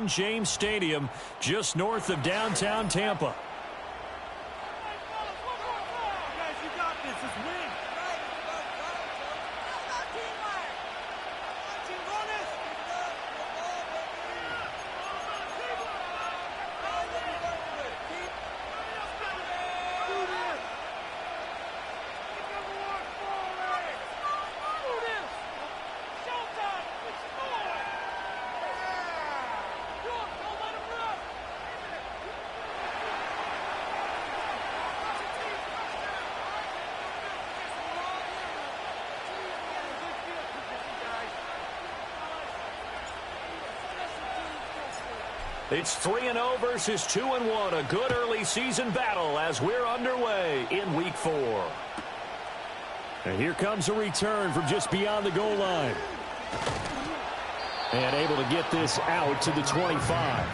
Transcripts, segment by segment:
Raymond James Stadium, just north of downtown Tampa. It's 3-0 versus 2-1. A good early season battle as we're underway in Week 4. And here comes a return from just beyond the goal line. And able to get this out to the 25.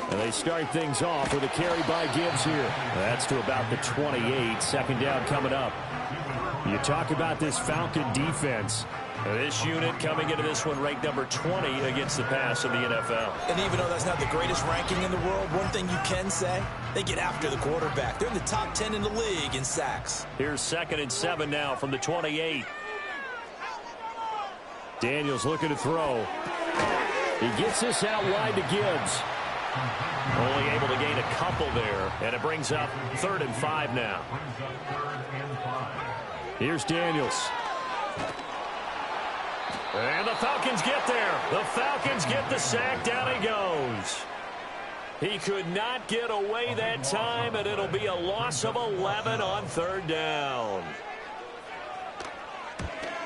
And they start things off with a carry by Gibbs here. That's to about the 28. Second down coming up. You talk about this Falcon defense. This unit coming into this one ranked number 20 against the pass in the NFL. And even though that's not the greatest ranking in the world, one thing you can say, they get after the quarterback. They're in the top 10 in the league in sacks. Here's 2nd and 7 now from the 28. Daniels looking to throw. He gets this out wide to Gibbs. Only able to gain a couple there, and it brings up 3rd and 5 now. Here's Daniels. And the Falcons get there. The Falcons get the sack. Down he goes. He could not get away that time, and it'll be a loss of 11 on 3rd down.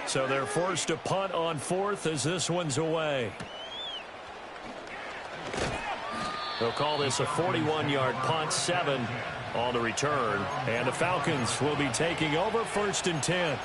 So they're forced to punt on 4th as this one's away. They'll call this a 41-yard punt, 7 on the return. And the Falcons will be taking over 1st and 10.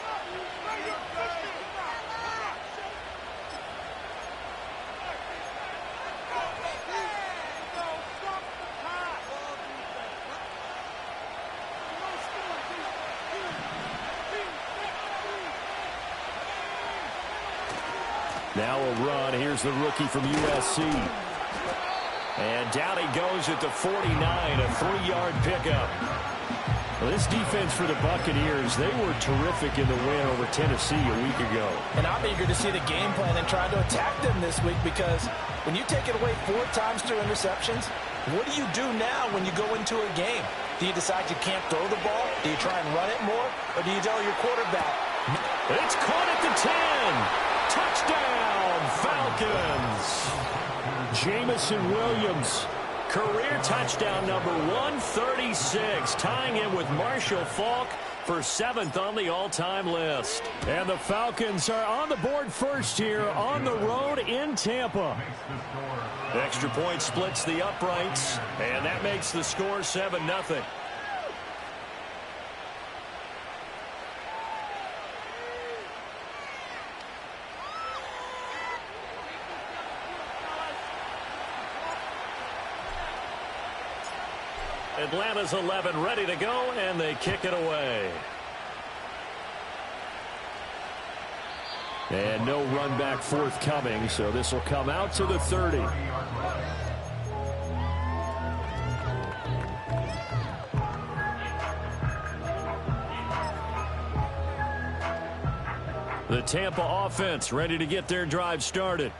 Now a run. Here's the rookie from USC. And down he goes at the 49, a 3-yard pickup. Well, this defense for the Buccaneers, they were terrific in the win over Tennessee a week ago. And I'm eager to see the game plan and try to attack them this week, because when you take it away 4 times through interceptions, what do you do now when you go into a game? Do you decide you can't throw the ball? Do you try and run it more? Or do you tell your quarterback? It's caught at the 10. Touchdown, Falcons. Jamison Williams, career touchdown number 136, tying in with Marshall Faulk for 7th on the all-time list. And the Falcons are on the board first here on the road in Tampa. Extra point splits the uprights, and that makes the score 7-0. Atlanta's 11 ready to go, and they kick it away. And no run back forthcoming, so this will come out to the 30. The Tampa offense ready to get their drive started.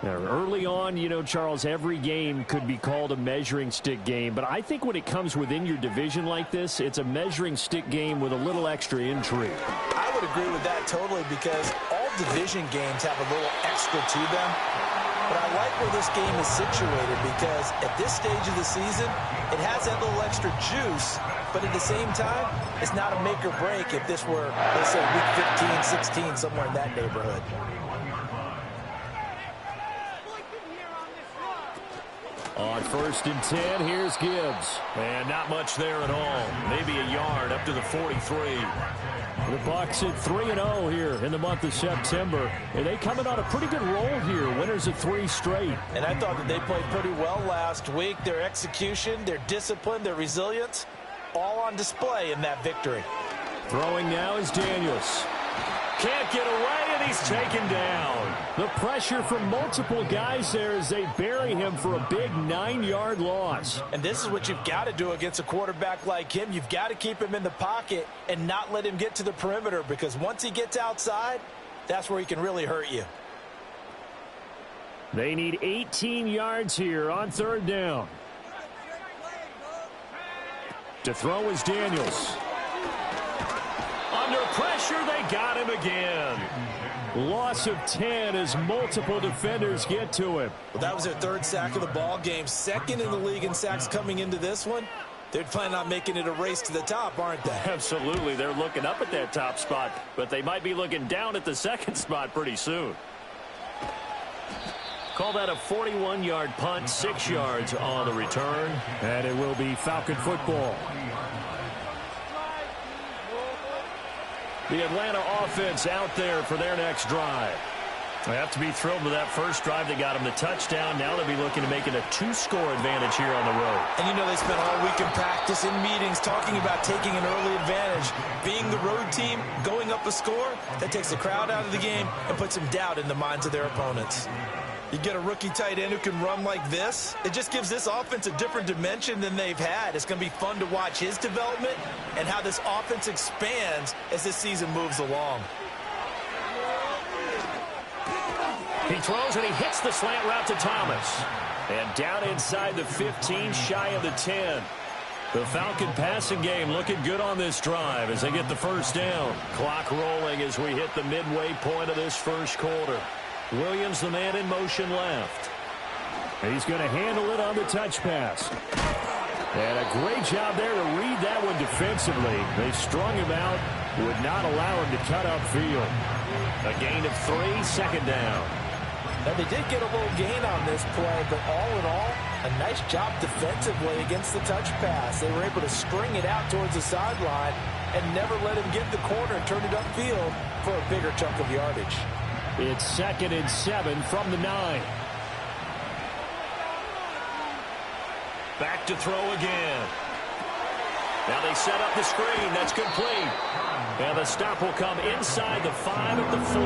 Now, early on, you know, Charles, every game could be called a measuring stick game, but I think when it comes within your division like this, it's a measuring stick game with a little extra intrigue. I would agree with that totally, because all division games have a little extra to them. But I like where this game is situated, because at this stage of the season, it has that little extra juice, but at the same time, it's not a make or break if this were, let's say, week 15, 16, somewhere in that neighborhood. On 1st and 10, here's Gibbs. And not much there at all. Maybe a yard up to the 43. The Bucs at 3-0 here in the month of September. And they coming on a pretty good roll here. Winners of 3 straight. And I thought that they played pretty well last week. Their execution, their discipline, their resilience, all on display in that victory. Throwing now is Daniels. Can't get away, and he's taken down. The pressure from multiple guys there as they bury him for a big 9-yard loss. And this is what you've got to do against a quarterback like him. You've got to keep him in the pocket and not let him get to the perimeter, because once he gets outside, that's where he can really hurt you. They need 18 yards here on 3rd down. To throw is Daniels. Under pressure, they got him again. Loss of 10 as multiple defenders get to him. Well, that was their 3rd sack of the ball game. 2nd in the league in sacks coming into this one. They're planning on making it a race to the top, aren't they? Absolutely. They're looking up at that top spot, but they might be looking down at the 2nd spot pretty soon. Call that a 41-yard punt, 6 yards on the return, and it will be Falcon football. The Atlanta offense out there for their next drive. They have to be thrilled with that first drive. They got them the touchdown. Now they'll be looking to make it a 2-score advantage here on the road. And you know they spent all week in practice, in meetings, talking about taking an early advantage. Being the road team, going up a score, that takes the crowd out of the game and puts some doubt in the minds of their opponents. You get a rookie tight end who can run like this, it just gives this offense a different dimension than they've had. It's going to be fun to watch his development and how this offense expands as this season moves along. He throws and he hits the slant route to Thomas. And down inside the 15, shy of the 10. The Falcon passing game looking good on this drive as they get the first down. Clock rolling as we hit the midway point of this first quarter. Williams, the man in motion left. And he's going to handle it on the touch pass. And a great job there to read that one defensively. They strung him out, would not allow him to cut upfield. A gain of 3, 2nd down. Now, they did get a little gain on this play, but all in all, a nice job defensively against the touch pass. They were able to string it out towards the sideline and never let him get the corner and turn it upfield for a bigger chunk of yardage. It's 2nd and 7 from the 9. Back to throw again. Now they set up the screen. That's complete. And the stop will come inside the 5 at the 4.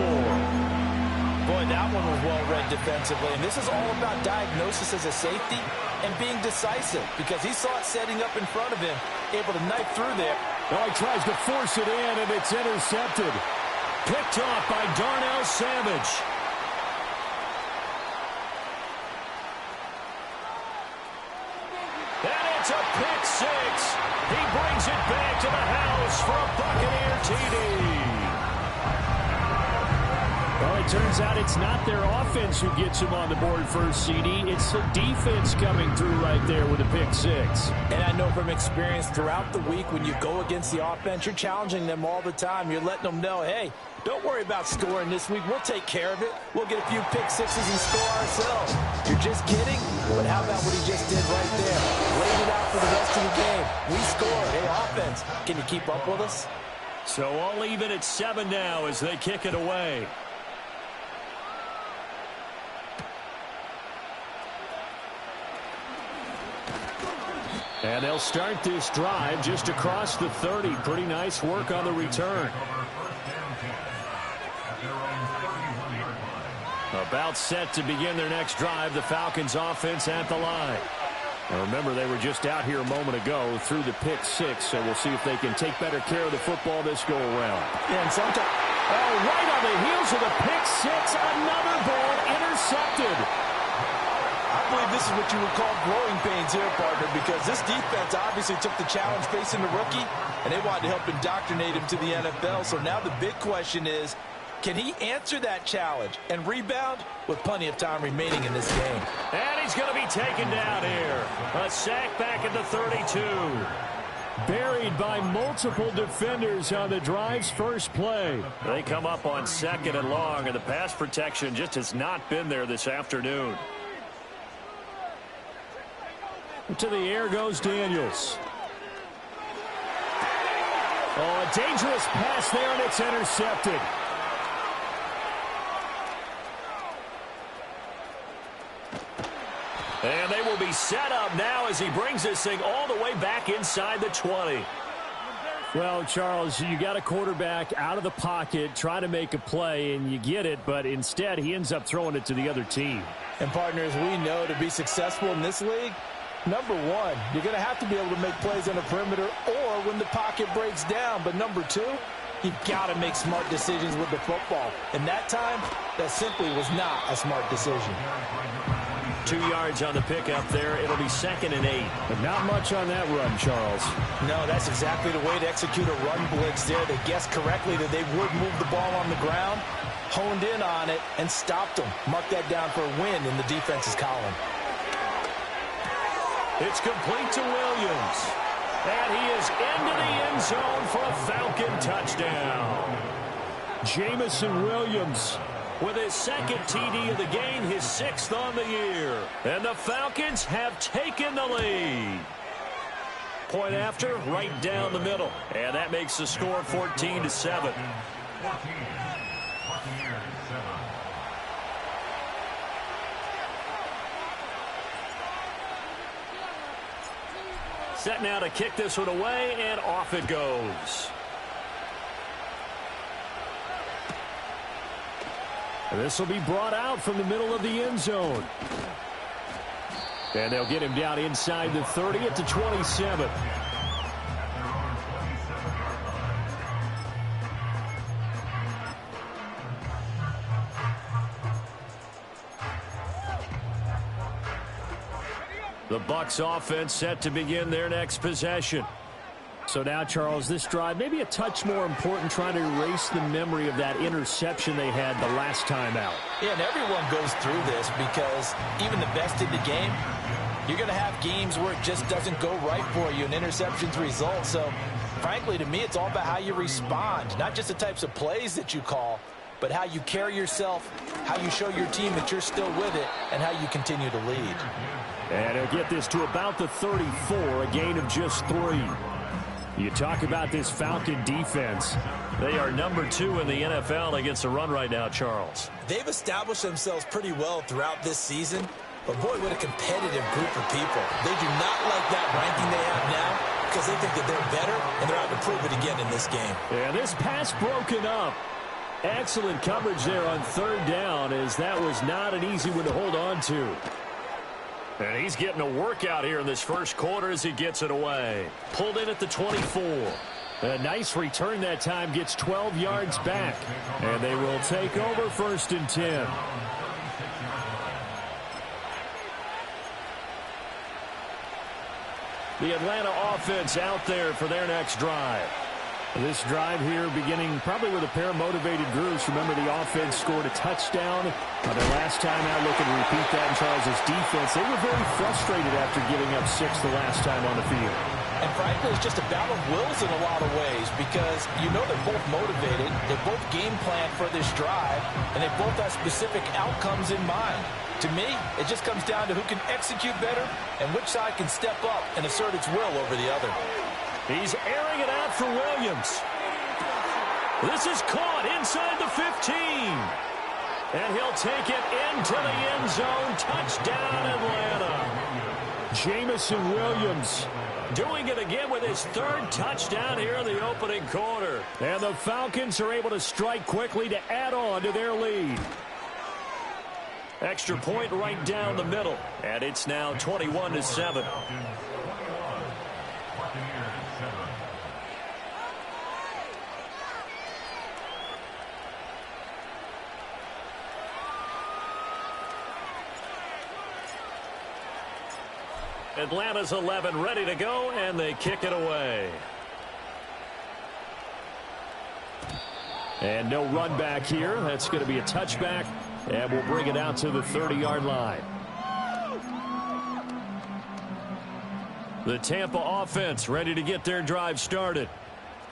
Boy, that one was well read defensively. And this is all about diagnosis as a safety and being decisive, because he saw it setting up in front of him, able to knife through there. Oh, he tries to force it in, and it's intercepted. Picked off by Darnell Savage. And it's a pick 6. He brings it back to the house for a Buccaneer TD. Well, it turns out it's not their offense who gets him on the board first, CD. It's the defense coming through right there with a pick 6. And I know from experience throughout the week, when you go against the offense, you're challenging them all the time. You're letting them know, hey, don't worry about scoring this week. We'll take care of it. We'll get a few pick 6s and score ourselves. You're just kidding? But how about what he just did right there? Laid it out for the rest of the game. We scored. Hey, offense, can you keep up with us? So all even at 7 now as they kick it away. And they'll start this drive just across the 30. Pretty nice work on the return. About set to begin their next drive. The Falcons offense at the line. Now remember, they were just out here a moment ago through the pick 6, so we'll see if they can take better care of the football this go around. Yeah, and sometimes, right on the heels of the pick 6, another ball intercepted. I believe this is what you would call growing pains here, partner, because this defense obviously took the challenge facing the rookie, and they wanted to help indoctrinate him to the NFL. So now the big question is, can he answer that challenge and rebound with plenty of time remaining in this game? And he's going to be taken down here. A sack back at the 32. Buried by multiple defenders on the drive's first play. They come up on 2nd and long, and the pass protection just has not been there this afternoon. To the air goes Daniels. Oh, a dangerous pass there, and it's intercepted. And they will be set up now as he brings this thing all the way back inside the 20. Well, Charles, you got a quarterback out of the pocket trying to make a play, and you get it, but instead he ends up throwing it to the other team. And, partners, we know to be successful in this league, number one, you're going to have to be able to make plays on the perimeter or when the pocket breaks down. But number two, you've got to make smart decisions with the football. And that time, that simply was not a smart decision. 2 yards on the pickup there. It'll be 2nd and 8. But not much on that run, Charles. No, that's exactly the way to execute a run blitz there. They guessed correctly that they would move the ball on the ground, honed in on it, and stopped them. Mark that down for a win in the defense's column. It's complete to Williams. And he is into the end zone for a Falcon touchdown. Jamison Williams with his 2nd TD of the game, his 6th on the year. And the Falcons have taken the lead. Point after, right down the middle. And that makes the score 14-7. Set now to kick this one away, and off it goes. And this will be brought out from the middle of the end zone. And they'll get him down inside the 30 at the 27. The Bucs offense set to begin their next possession. So now, Charles, this drive maybe a touch more important, trying to erase the memory of that interception they had the last time out. Yeah, and everyone goes through this because even the best in the game, you're going to have games where it just doesn't go right for you and interceptions result. So, frankly, to me, it's all about how you respond, not just the types of plays that you call, but how you carry yourself, how you show your team that you're still with it, and how you continue to lead. And he'll get this to about the 34, a gain of just 3. You talk about this Falcon defense. They are number 2 in the NFL against the run right now, Charles. They've established themselves pretty well throughout this season, but boy, what a competitive group of people. They do not like that ranking they have now because they think that they're better, and they're out to prove it again in this game. And this pass broken up. Excellent coverage there on 3rd down, as that was not an easy one to hold on to. And he's getting a workout here in this first quarter as he gets it away. Pulled in at the 24. A nice return that time, gets 12 yards back. And they will take over 1st and 10. The Atlanta offense out there for their next drive. This drive here beginning probably with a pair of motivated groups. Remember, the offense scored a touchdown their last time out. Looking to repeat that in Charles's defense. They were very frustrated after giving up 6 the last time on the field. And frankly, it's just a battle of wills in a lot of ways because you know they're both motivated. They both game plan for this drive, and they both have specific outcomes in mind. To me, it just comes down to who can execute better and which side can step up and assert its will over the other. He's airing it out for Williams. This is caught inside the 15. And he'll take it into the end zone. Touchdown, Atlanta. Jamison Williams doing it again with his 3rd touchdown here in the opening quarter. And the Falcons are able to strike quickly to add on to their lead. Extra point right down the middle. And it's now 21-7. Atlanta's 11 ready to go, and they kick it away. And no run back here. That's going to be a touchback, and we'll bring it out to the 30-yard line. The Tampa offense ready to get their drive started.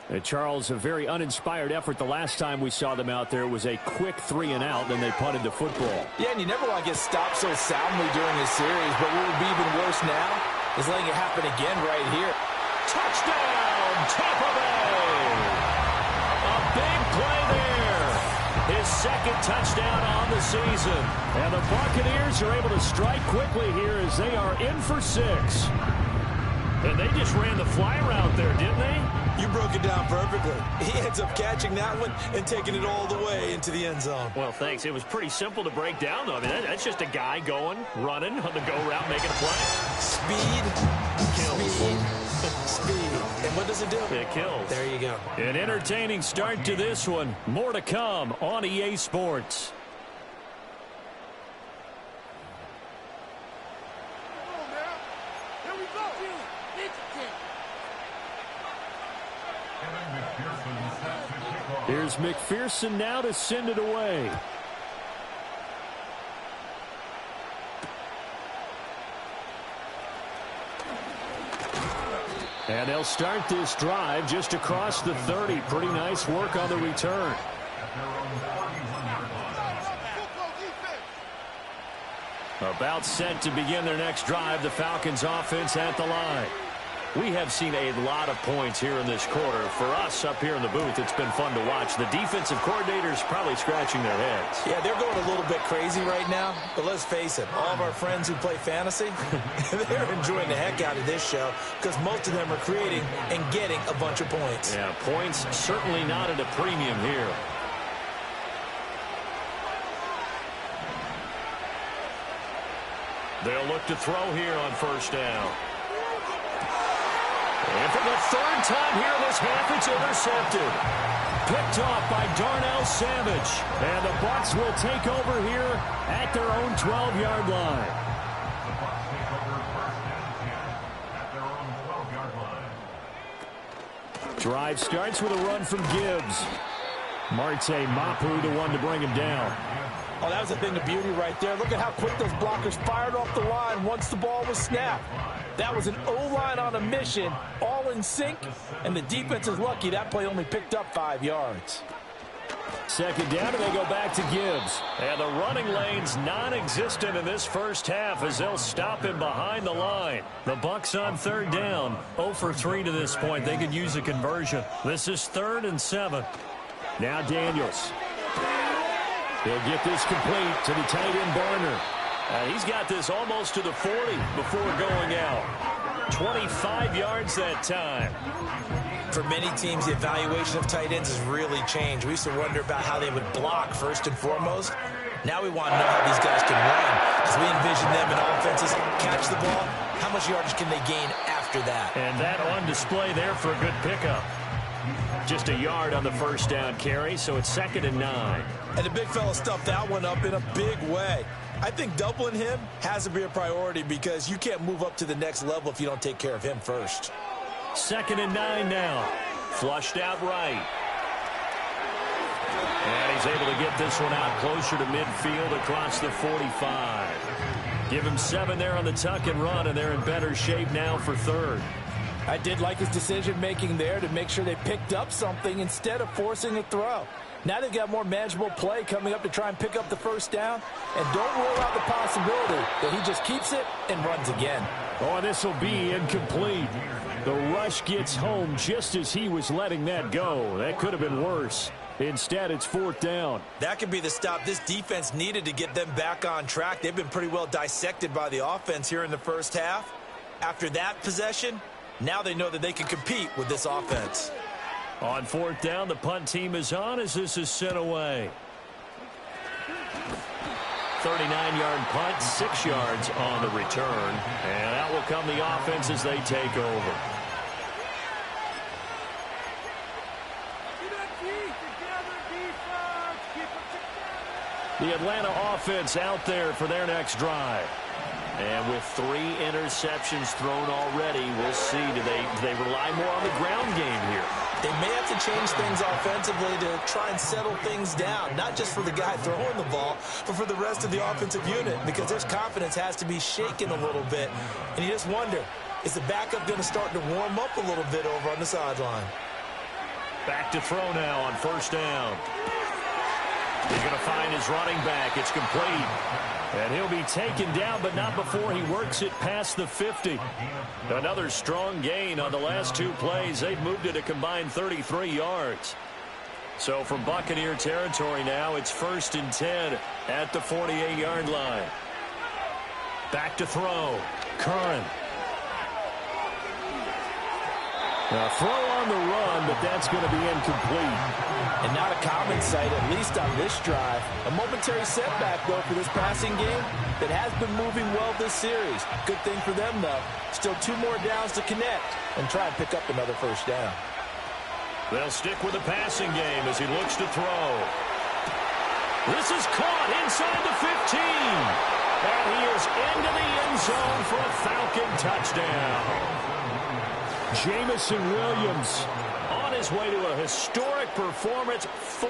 And Charles, a very uninspired effort the last time we saw them out there. It was a quick 3-and-out, then they punted the football. Yeah, and you never want to get stopped so soundly during a series, but what would be even worse now is letting it happen again right here. Touchdown, Tampa Bay! A big play there. His second touchdown on the season. And the Buccaneers are able to strike quickly here as they are in for 6. And they just ran the fly route there, didn't they? You broke it down perfectly. He ends up catching that one and taking it all the way into the end zone. Well, thanks. It was pretty simple to break down, though. I mean, that's just a guy going, running on the go route, making a play. Speed, kills. Speed. And what does it do? It kills. There you go. An entertaining start to this one. More to come on EA Sports. Here's McPherson now to send it away. And they'll start this drive just across the 30. Pretty nice work on the return. About set to begin their next drive. The Falcons offense at the line. We have seen a lot of points here in this quarter. For us up here in the booth, it's been fun to watch. The defensive coordinators probably scratching their heads. Yeah, they're going a little bit crazy right now. But let's face it, all of our friends who play fantasy, they're enjoying the heck out of this show because most of them are creating and getting a bunch of points. Yeah, points certainly not at a premium here. They'll look to throw here on first down. And for the third time here in this half, it's intercepted. Picked off by Darnell Savage. And the Bucs will take over here at their own 12-yard line. Drive starts with a run from Gibbs. Marte Mapu, the one to bring him down. Oh, that was a thing of beauty right there. Look at how quick those blockers fired off the line once the ball was snapped. That was an O-line on a mission, all in sync, and the defense is lucky that play only picked up 5 yards. Second down, and they go back to Gibbs. And the running lane's non-existent in this first half as they'll stop him behind the line. The Bucs on third down, 0 for 3 to this point. They could use a conversion. This is 3rd and 7. Now Daniels. He'll get this complete to the tight end Barner. He's got this almost to the 40 before going out. 25 yards that time. For many teams, the evaluation of tight ends has really changed. We used to wonder about how they would block first and foremost. Now we want to know how these guys can run. As we envision them in offenses, catch the ball, how much yardage can they gain after that? And that on display there for a good pickup. Just a yard on the first down carry, so it's 2nd and 9. And the big fella stuffed that one up in a big way. I think doubling him has to be a priority because you can't move up to the next level if you don't take care of him first. 2nd and 9 now. Flushed out right. And he's able to get this one out closer to midfield across the 45. Give him 7 there on the tuck and run, and they're in better shape now for 3rd. I did like his decision-making there to make sure they picked up something instead of forcing a throw. Now they've got more manageable play coming up to try and pick up the first down. And don't rule out the possibility that he just keeps it and runs again. Oh, this will be incomplete. The rush gets home just as he was letting that go. That could have been worse. Instead, it's 4th down. That could be the stop this defense needed to get them back on track. They've been pretty well dissected by the offense here in the first half. After that possession, now they know that they can compete with this offense. On 4th down, the punt team is on as this is sent away. 39-yard punt, 6 yards on the return. And out will come the offense as they take over. The Atlanta offense out there for their next drive. And with 3 interceptions thrown already, we'll see. Do they rely more on the ground game here? They may have to change things offensively to try and settle things down, not just for the guy throwing the ball, but for the rest of the offensive unit, because their confidence has to be shaken a little bit. And you just wonder, is the backup going to start to warm up a little bit over on the sideline? Back to throw now on first down. He's going to find his running back. It's complete. And he'll be taken down, but not before he works it past the 50. Another strong gain on the last two plays. They've moved it a combined 33 yards. So from Buccaneer territory now, it's 1st and 10 at the 48-yard line. Back to throw. Curran. A throw on the run, but that's going to be incomplete. And not a common sight, at least on this drive. A momentary setback, though, for this passing game that has been moving well this series. Good thing for them, though. Still 2 more downs to connect and try and pick up another first down. They'll stick with the passing game as he looks to throw. This is caught inside the 15. And he is into the end zone for a Falcon touchdown. Jamison Williams on his way to a historic performance, 4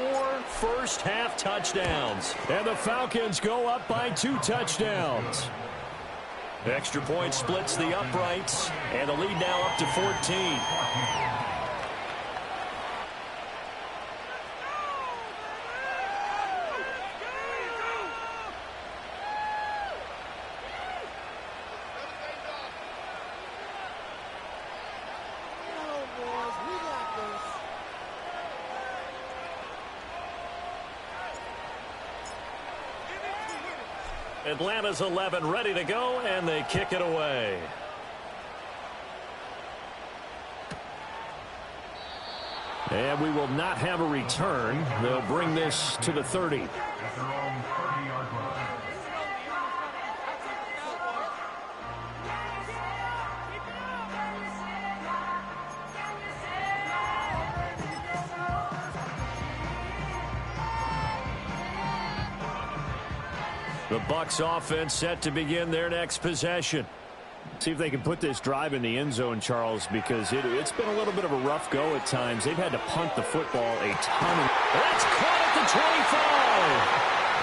first-half touchdowns. And the Falcons go up by 2 touchdowns. Extra point splits the uprights, and the lead now up to 14. Atlanta's 11 ready to go, and they kick it away. And we will not have a return. They'll bring this to the 30. The Bucs offense set to begin their next possession. See if they can put this drive in the end zone, Charles, because it's been a little bit of a rough go at times. They've had to punt the football a ton. That's caught at the 25.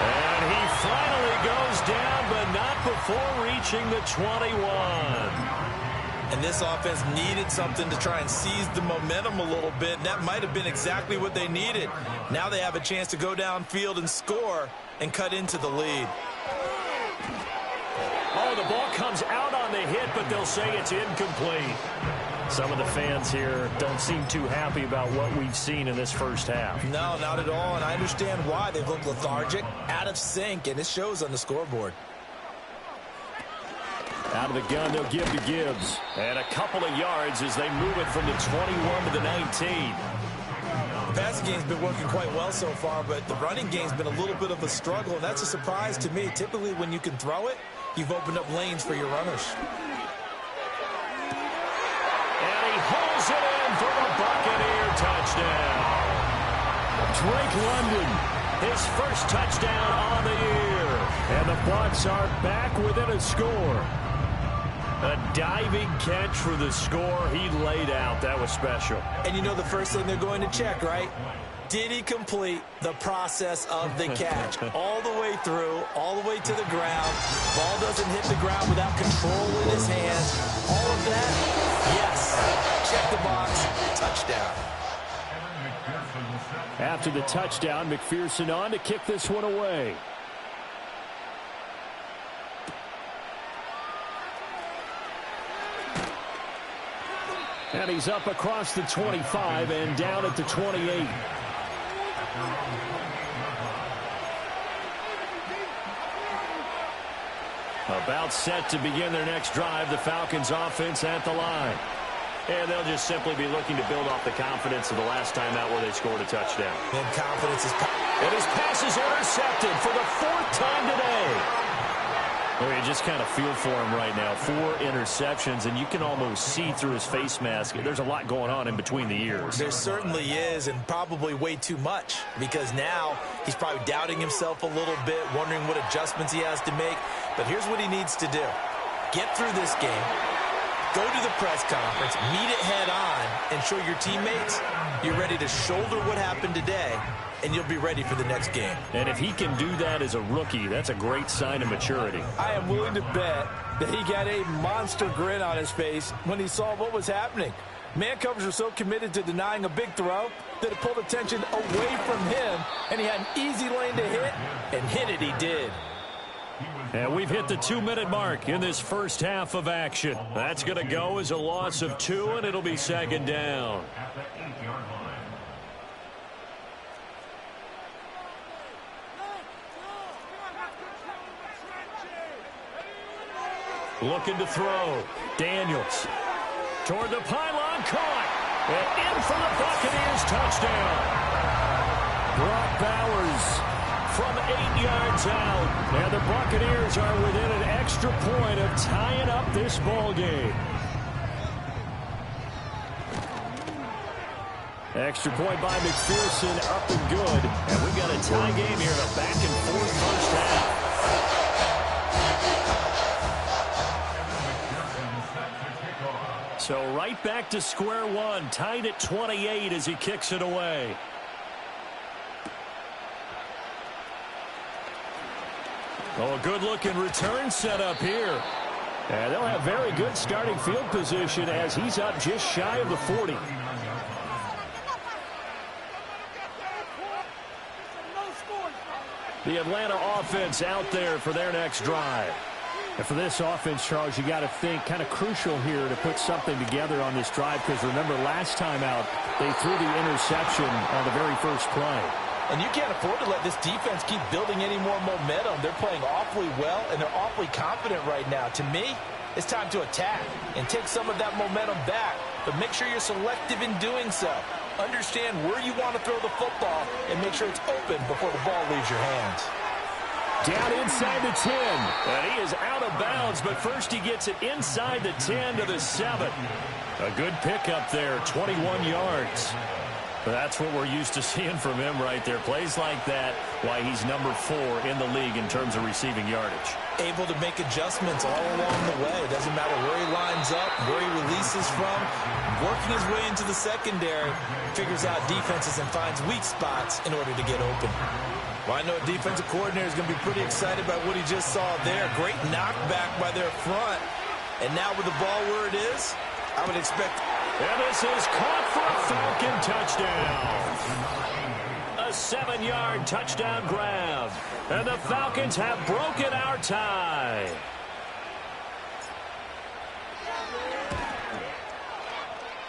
And he finally goes down, but not before reaching the 21. And this offense needed something to try and seize the momentum a little bit, and that might have been exactly what they needed. Now they have a chance to go downfield and score and cut into the lead. Oh, the ball comes out on the hit, but they'll say it's incomplete. Some of the fans here don't seem too happy about what we've seen in this first half. No, not at all, and I understand why. They've looked lethargic, out of sync, and it shows on the scoreboard. Out of the gun, they'll give to Gibbs. And a couple of yards as they move it from the 21 to the 19. The passing game's been working quite well so far, but the running game's been a little bit of a struggle, and that's a surprise to me. Typically, when you can throw it, you've opened up lanes for your runners. And he holds it in for the Buccaneer touchdown. Drake London, his first touchdown on the year. And the Bucs are back within a score. A diving catch for the score. He laid out. That was special. And you know the first thing they're going to check, right? Did he complete the process of the catch? All the way through, all the way to the ground. Ball doesn't hit the ground without control in his hands. All of that, yes. Check the box. Touchdown. After the touchdown, McPherson on to kick this one away. And he's up across the 25 and down at the 28. About set to begin their next drive, the Falcons offense at the line. And they'll just simply be looking to build off the confidence of the last time out where they scored a touchdown. And confidence is... And his pass is intercepted for the 4th time today. Well, you just kind of feel for him right now. 4 interceptions, and you can almost see through his face mask. There's a lot going on in between the ears. There certainly is, and probably way too much, because now he's probably doubting himself a little bit, wondering what adjustments he has to make. But here's what he needs to do. Get through this game. Go to the press conference, meet it head on, and show your teammates you're ready to shoulder what happened today, and you'll be ready for the next game. And if he can do that as a rookie, that's a great sign of maturity. I am willing to bet that he got a monster grin on his face when he saw what was happening. Man coverage was so committed to denying a big throw that it pulled attention away from him, and he had an easy lane to hit, and hit it he did. And we've hit the 2-minute mark in this first half of action. That's going to go as a loss of 2, and it'll be second down. Looking to throw. Daniels. Toward the pylon, caught. And in for the Buccaneers, touchdown. Brock Bowers from 8 yards out. And the Buccaneers are within an extra point of tying up this ball game. Extra point by McPherson, up and good. And we've got a tie game here, a back-and-forth first half. So right back to square one, tied at 28 as he kicks it away. Oh, a good-looking return set up here. And they'll have very good starting field position as he's up just shy of the 40. The Atlanta offense out there for their next drive. And for this offense, Charles, you got to think kind of crucial here to put something together on this drive, because remember last time out they threw the interception on the very first play. And you can't afford to let this defense keep building any more momentum. They're playing awfully well, and they're awfully confident right now. To me, it's time to attack and take some of that momentum back, but make sure you're selective in doing so. Understand where you want to throw the football and make sure it's open before the ball leaves your hands. Down inside the 10. And he is out of bounds, but first he gets it inside the 10 to the 7. A good pickup there, 21 yards. That's what we're used to seeing from him right there. Plays like that, why he's number 4 in the league in terms of receiving yardage. Able to make adjustments all along the way. It doesn't matter where he lines up, where he releases from. Working his way into the secondary, figures out defenses and finds weak spots in order to get open. Well, I know a defensive coordinator is going to be pretty excited by what he just saw there. Great knockback by their front. And now with the ball where it is, I would expect... And this is caught for a Falcon touchdown. A 7-yard touchdown grab. And the Falcons have broken our tie.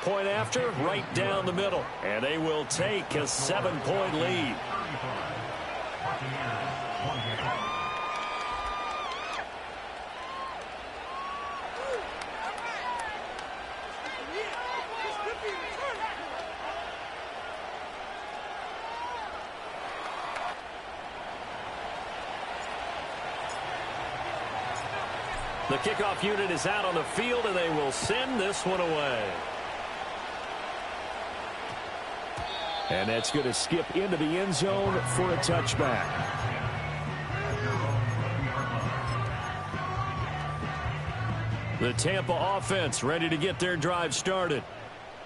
Point after, right down the middle. And they will take a 7-point lead. The kickoff unit is out on the field, and they will send this one away. And that's going to skip into the end zone for a touchback. The Tampa offense ready to get their drive started.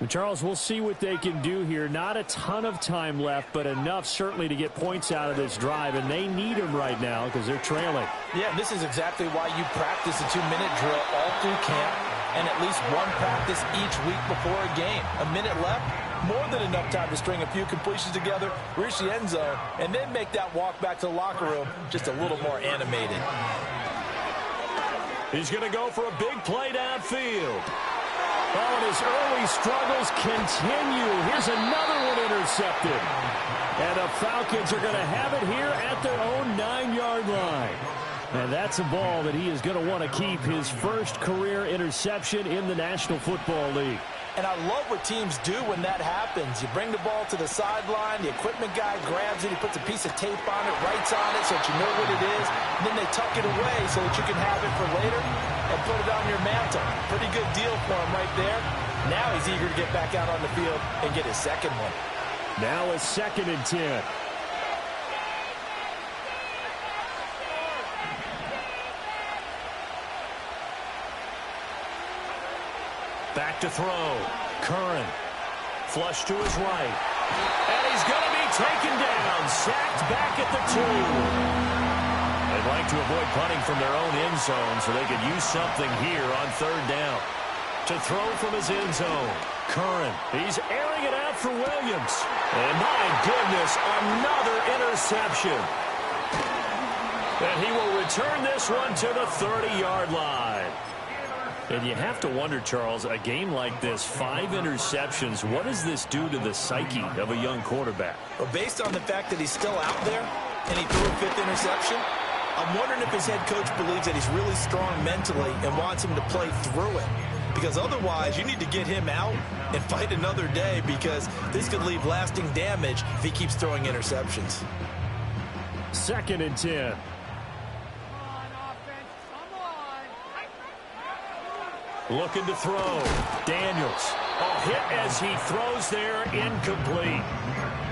And Charles, we'll see what they can do here. Not a ton of time left, but enough certainly to get points out of this drive, and they need them right now because they're trailing. Yeah, this is exactly why you practice a 2-minute drill all through camp and at least one practice each week before a game. A minute left, more than enough time to string a few completions together, reach the end zone, and then make that walk back to the locker room just a little more animated. He's going to go for a big play downfield. Oh, and his early struggles continue. Here's another one intercepted. And the Falcons are going to have it here at their own 9-yard line. And that's a ball that he is going to want to keep, his first career interception in the National Football League. And I love what teams do when that happens. You bring the ball to the sideline, the equipment guy grabs it, he puts a piece of tape on it, writes on it so that you know what it is, and then they tuck it away so that you can have it for later and put it on your mantle. Pretty good deal for him right there. Now he's eager to get back out on the field and get his second one. Now a 2nd and 10. Back to throw. Curran. Flush to his right. And he's going to be taken down. Sacked back at the 2. They'd like to avoid punting from their own end zone so they could use something here on 3rd down. To throw from his end zone. Curran, he's airing it out for Williams. And my goodness, another interception. And he will return this one to the 30-yard line. And you have to wonder, Charles, a game like this, 5 interceptions, what does this do to the psyche of a young quarterback? Well, based on the fact that he's still out there and he threw a 5th interception, I'm wondering if his head coach believes that he's really strong mentally and wants him to play through it. Because otherwise, you need to get him out and fight another day, because this could leave lasting damage if he keeps throwing interceptions. 2nd and 10. Looking to throw. Daniels. A hit as he throws there, incomplete.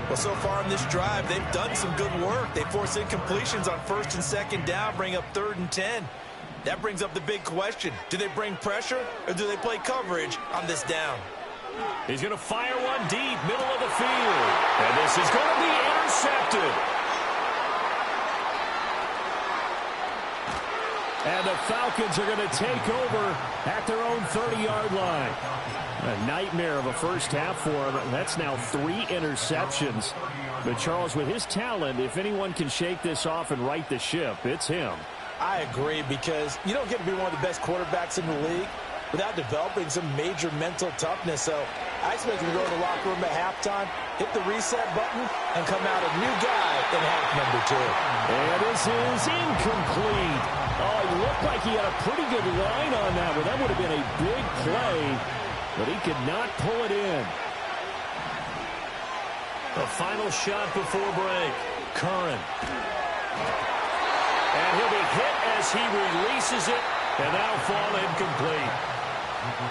Well, so far in this drive, they've done some good work. They force incompletions on 1st and 2nd down, bring up 3rd and 10. That brings up the big question. Do they bring pressure or do they play coverage on this down? He's going to fire one deep, middle of the field. And this is going to be intercepted. And the Falcons are going to take over at their own 30-yard line. A nightmare of a first half for him. That's now 3 interceptions. But Charles, with his talent, if anyone can shake this off and right the ship, it's him. I agree, because you don't get to be one of the best quarterbacks in the league without developing some major mental toughness. So I expect him to go in the locker room at halftime, hit the reset button, and come out a new guy in half number 2. And this is incomplete. Oh, it looked like he had a pretty good line on that one. That would have been a big play, but he could not pull it in. The final shot before break. Curran. And he'll be hit as he releases it, and that'll fall incomplete.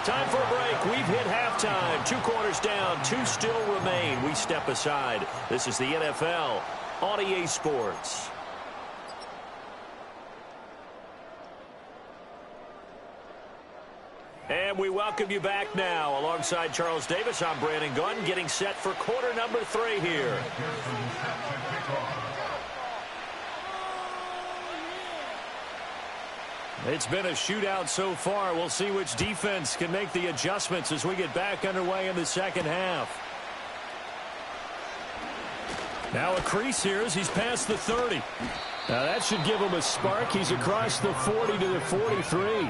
Time for a break. We've hit halftime. 2 quarters down, 2 still remain. We step aside. This is the NFL on EA Sports. And we welcome you back now. Alongside Charles Davis, I'm Brandon Gunn, getting set for quarter number 3 here. It's been a shootout so far. We'll see which defense can make the adjustments as we get back underway in the second half. Now a crease here as he's past the 30. Now that should give him a spark. He's across the 40 to the 43.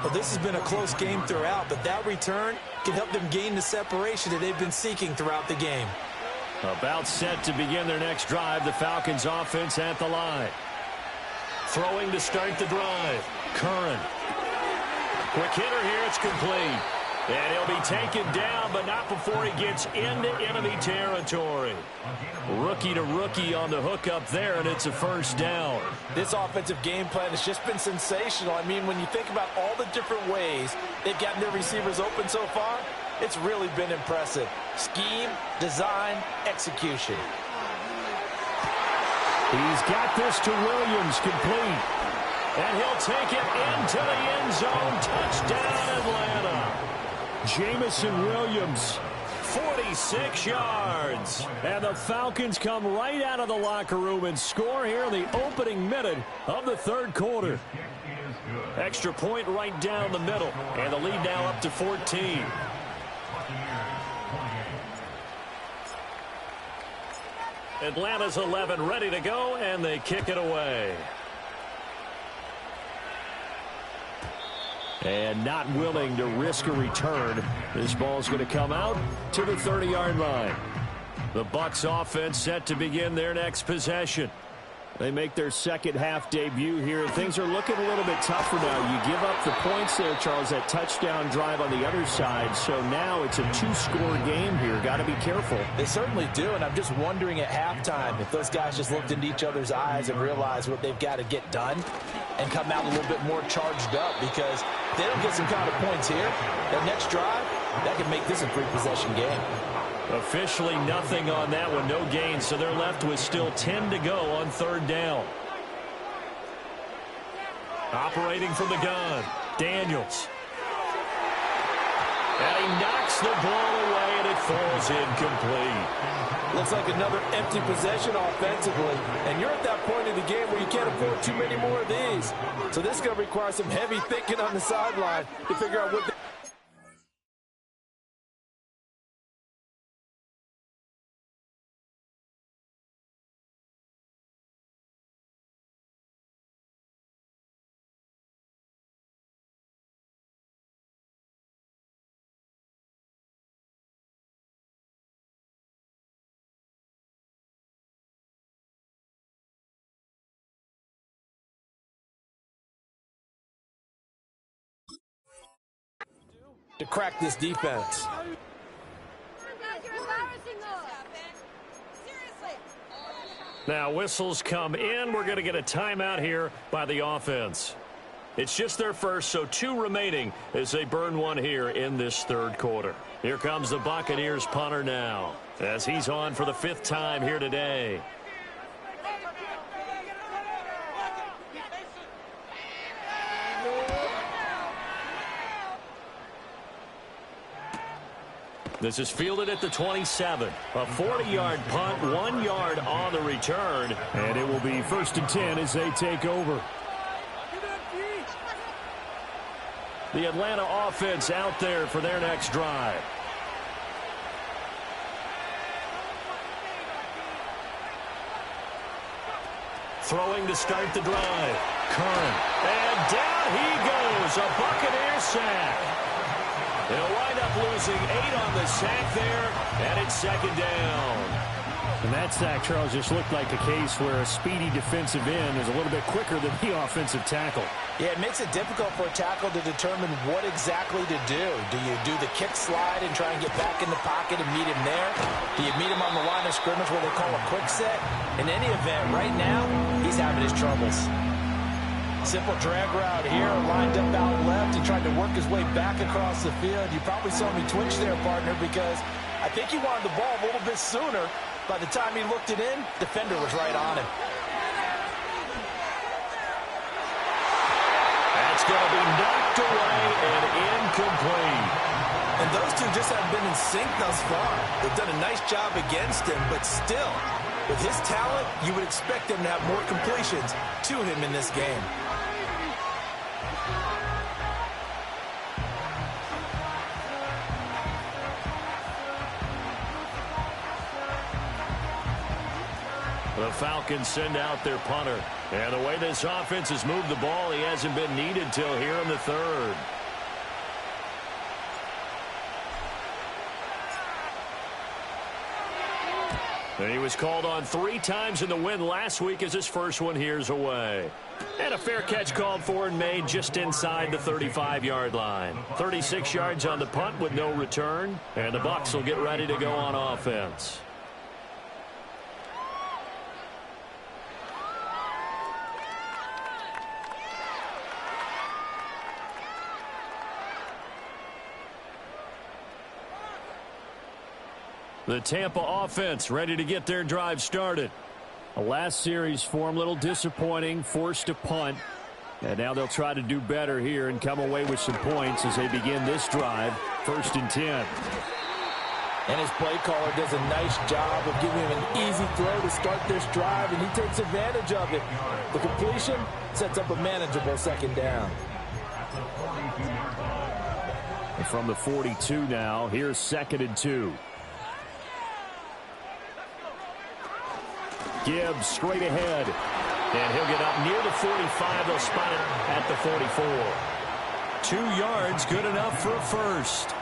Well, this has been a close game throughout, but that return can help them gain the separation that they've been seeking throughout the game. About set to begin their next drive. The Falcons offense at the line. Throwing to start the drive. Curran. Quick hitter here. It's complete. And he'll be taken down, but not before he gets into enemy territory. Rookie to rookie on the hookup there, and it's a first down. This offensive game plan has just been sensational. I mean, when you think about all the different ways they've gotten their receivers open so far, it's really been impressive. Scheme, design, execution. He's got this to Williams, complete. And he'll take it into the end zone. Touchdown, Atlanta. Jamison Williams, 46 yards. And the Falcons come right out of the locker room and score here in the opening minute of the 3rd quarter. Extra point right down the middle. And the lead now up to 14. Atlanta's 11 ready to go, and they kick it away. And not willing to risk a return. This ball's going to come out to the 30-yard line. The Bucs offense set to begin their next possession. They make their second half debut here. Things are looking a little bit tougher now. You give up the points there, Charles, that touchdown drive on the other side. So now it's a 2-score game here. Got to be careful. They certainly do, and I'm just wondering at halftime if those guys just looked into each other's eyes and realized what they've got to get done and come out a little bit more charged up, because if they don't get some kind of points here, that next drive, that could make this a 3-possession game. Officially nothing on that one, no gain, so they're left with still 10 to go on 3rd down. Operating from the gun, Daniels. And he knocks the ball away, and it falls incomplete. Looks like another empty possession offensively, and you're at that point in the game where you can't afford too many more of these. So this is going to require some heavy thinking on the sideline to figure out what to crack this defense. Now whistles come in. We're going to get a timeout here by the offense. It's just their first, so 2 remaining as they burn one here in this third quarter. Here comes the Buccaneers punter now as he's on for the 5th time here today. This is fielded at the 27. A 40-yard punt, 1 yard on the return. And it will be 1st and 10 as they take over. The Atlanta offense out there for their next drive. Throwing to start the drive. Curran. And down he goes. A Buccaneer sack. They'll wind up losing 8 on the sack there, and it's 2nd down. And that sack, Charles, just looked like a case where a speedy defensive end is a little bit quicker than the offensive tackle. Yeah, it makes it difficult for a tackle to determine what exactly to do. Do you do the kick slide and try and get back in the pocket and meet him there? Do you meet him on the line of scrimmage where they call a quick set? In any event, right now, he's having his troubles. Simple drag route here, lined up out left and tried to work his way back across the field. You probably saw me twitch there, partner, because I think he wanted the ball a little bit sooner. By the time he looked it in, defender was right on him. That's going to be knocked away and incomplete. And those two just haven't been in sync thus far. They've done a nice job against him, but still, with his talent, you would expect him to have more completions to him in this game. The Falcons send out their punter. And the way this offense has moved the ball, he hasn't been needed till here in the 3rd. And he was called on 3 times in the win last week as his first one here's away. And a fair catch called for and made just inside the 35-yard line. 36 yards on the punt with no return. And the Bucs will get ready to go on offense. The Tampa offense ready to get their drive started. The last series for him, a little disappointing, forced a punt. And now they'll try to do better here and come away with some points as they begin this drive, 1st and 10. And his play caller does a nice job of giving him an easy throw to start this drive, and he takes advantage of it. The completion sets up a manageable 2nd down. And from the 42 now, here's 2nd and 2. Gibbs straight ahead. And he'll get up near the 45. They'll spot it at the 44. 2 yards, good enough for a first.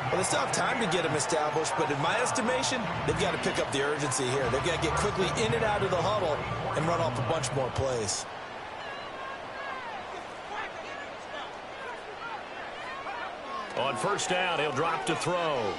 Well, they still have time to get him established, but in my estimation, they've got to pick up the urgency here. They've got to get quickly in and out of the huddle and run off a bunch more plays. On 1st down, he'll drop to throw.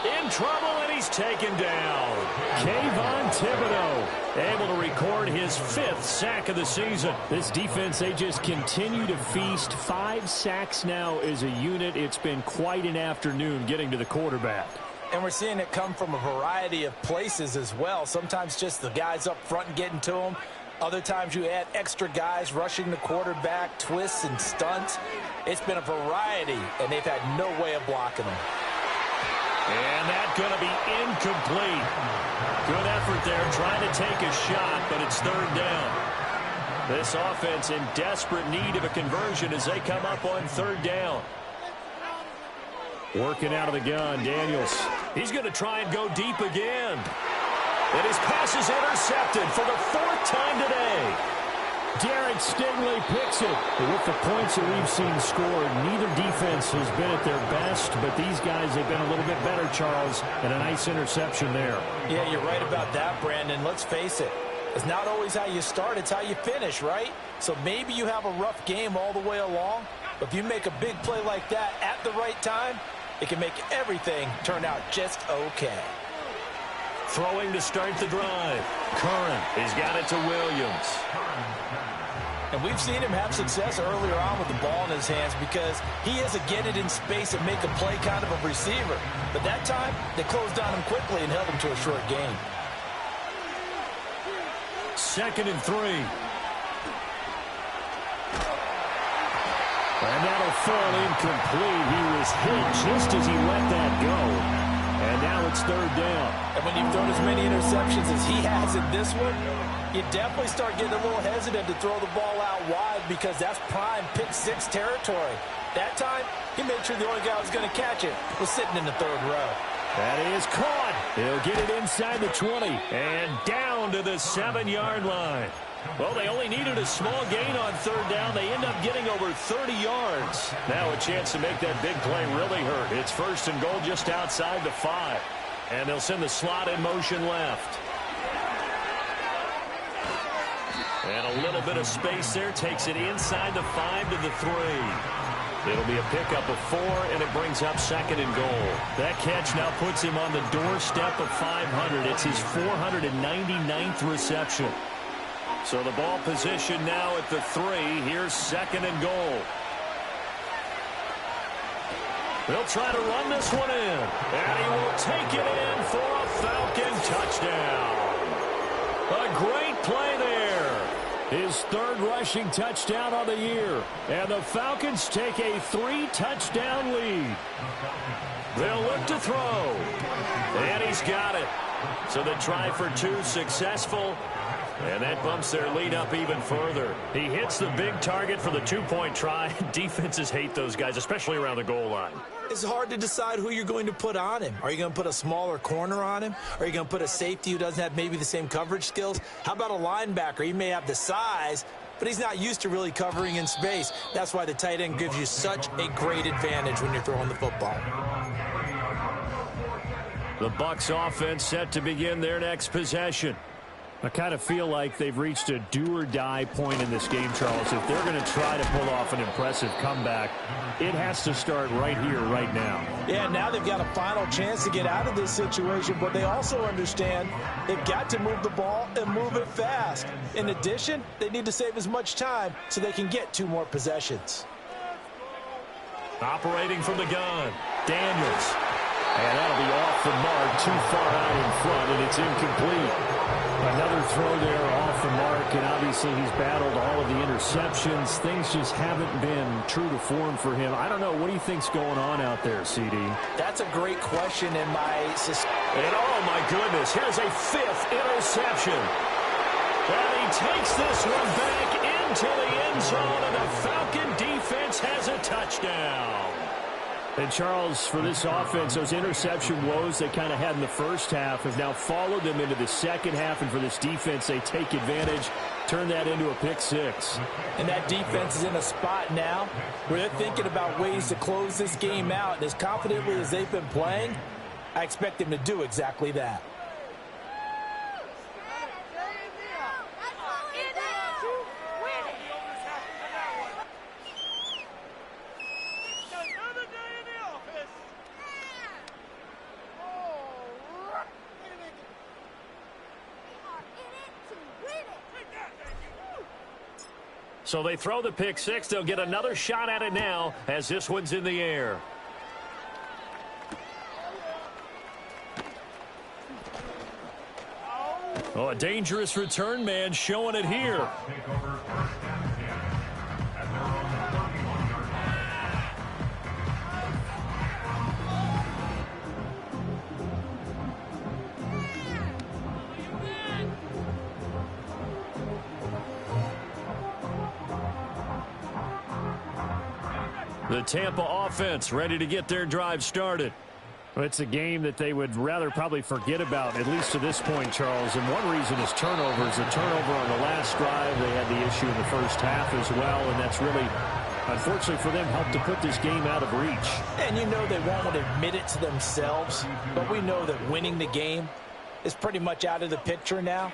In trouble, and he's taken down. Kayvon Thibodeau able to record his 5th sack of the season. This defense, they just continue to feast. 5 sacks now as a unit. It's been quite an afternoon getting to the quarterback. And we're seeing it come from a variety of places as well. Sometimes just the guys up front and getting to him. Other times you add extra guys rushing the quarterback, twists and stunts. It's been a variety, and they've had no way of blocking them. And that's going to be incomplete. Good effort there trying to take a shot, but it's 3rd down. This offense in desperate need of a conversion as they come up on 3rd down. Working out of the gun, Daniels. He's going to try and go deep again. And his pass is intercepted for the 4th time today. Derek Stingley picks it. But with the points that we've seen scored, neither defense has been at their best, but these guys have been a little bit better, Charles, and a nice interception there. Yeah, you're right about that, Brandon. Let's face it. It's not always how you start, it's how you finish, right? So maybe you have a rough game all the way along, If you make a big play like that at the right time, it can make everything turn out just okay. Throwing to start the drive. Curran, he's got it to Williams. And we've seen him have success earlier on with the ball in his hands because he is a get it in space and make a play kind of a receiver. But that time, they closed on him quickly and held him to a short gain. 2nd and 3. And that'll fall incomplete. He was hit just as he let that go. And now it's 3rd down. And when you've thrown as many interceptions as he has in this one, you definitely start getting a little hesitant to throw the ball out wide because that's prime pick 6 territory. That time, he made sure the only guy who was going to catch it was sitting in the 3rd row. That is caught. He'll get it inside the 20 and down to the 7-yard line. Well, they only needed a small gain on 3rd down. They end up getting over 30 yards. Now a chance to make that big play really hurt. It's 1st and goal just outside the 5. And they'll send the slot in motion left. And a little bit of space there. Takes it inside the 5 to the 3. It'll be a pickup of 4, and it brings up 2nd and goal. That catch now puts him on the doorstep of 500. It's his 499th reception. So the ball position now at the 3. Here's 2nd and goal. They'll try to run this one in. And he will take it in for a Falcon touchdown. A great play there. His 3rd rushing touchdown of the year. And the Falcons take a 3-touchdown lead. They'll look to throw. And he's got it. So the try for 2 successful. And that bumps their lead up even further. He hits the big target for the 2-point try. Defenses hate those guys, especially around the goal line. It's hard to decide who you're going to put on him. Are you going to put a smaller corner on him? Are you going to put a safety who doesn't have maybe the same coverage skills? How about a linebacker? He may have the size, but he's not used to really covering in space. That's why the tight end gives you such a great advantage when you're throwing the football. The Bucs offense set to begin their next possession. I kind of feel like they've reached a do-or-die point in this game, Charles. If they're going to try to pull off an impressive comeback, it has to start right here, right now. Yeah, now they've got a final chance to get out of this situation, but they also understand they've got to move the ball and move it fast. In addition, they need to save as much time so they can get 2 more possessions. Operating from the gun, Daniels. And that'll be off the mark, too far out in front, and it's incomplete. Another throw there off the mark, and obviously he's battled all of the interceptions. Things just haven't been true to form for him. I don't know. What do you think's going on out there, CD? That's a great question, and oh, my goodness, here's a 5th interception. And he takes this one back into the end zone, and the Falcon defense has a touchdown. And, Charles, for this offense, those interception woes they kind of had in the first half have now followed them into the second half. And for this defense, they take advantage, turn that into a pick 6. And that defense is in a spot now where they're thinking about ways to close this game out. And as confidently as they've been playing, I expect them to do exactly that. So they throw the pick 6. They'll get another shot at it now as this one's in the air. Oh, a dangerous return man showing it here. The Tampa offense ready to get their drive started. Well, it's a game that they would rather probably forget about, at least to this point, Charles. And one reason is turnovers. A turnover on the last drive. They had the issue in the first half as well, and that's really, unfortunately for them, helped to put this game out of reach. And you know they won't admit it to themselves, but we know that winning the game is pretty much out of the picture now.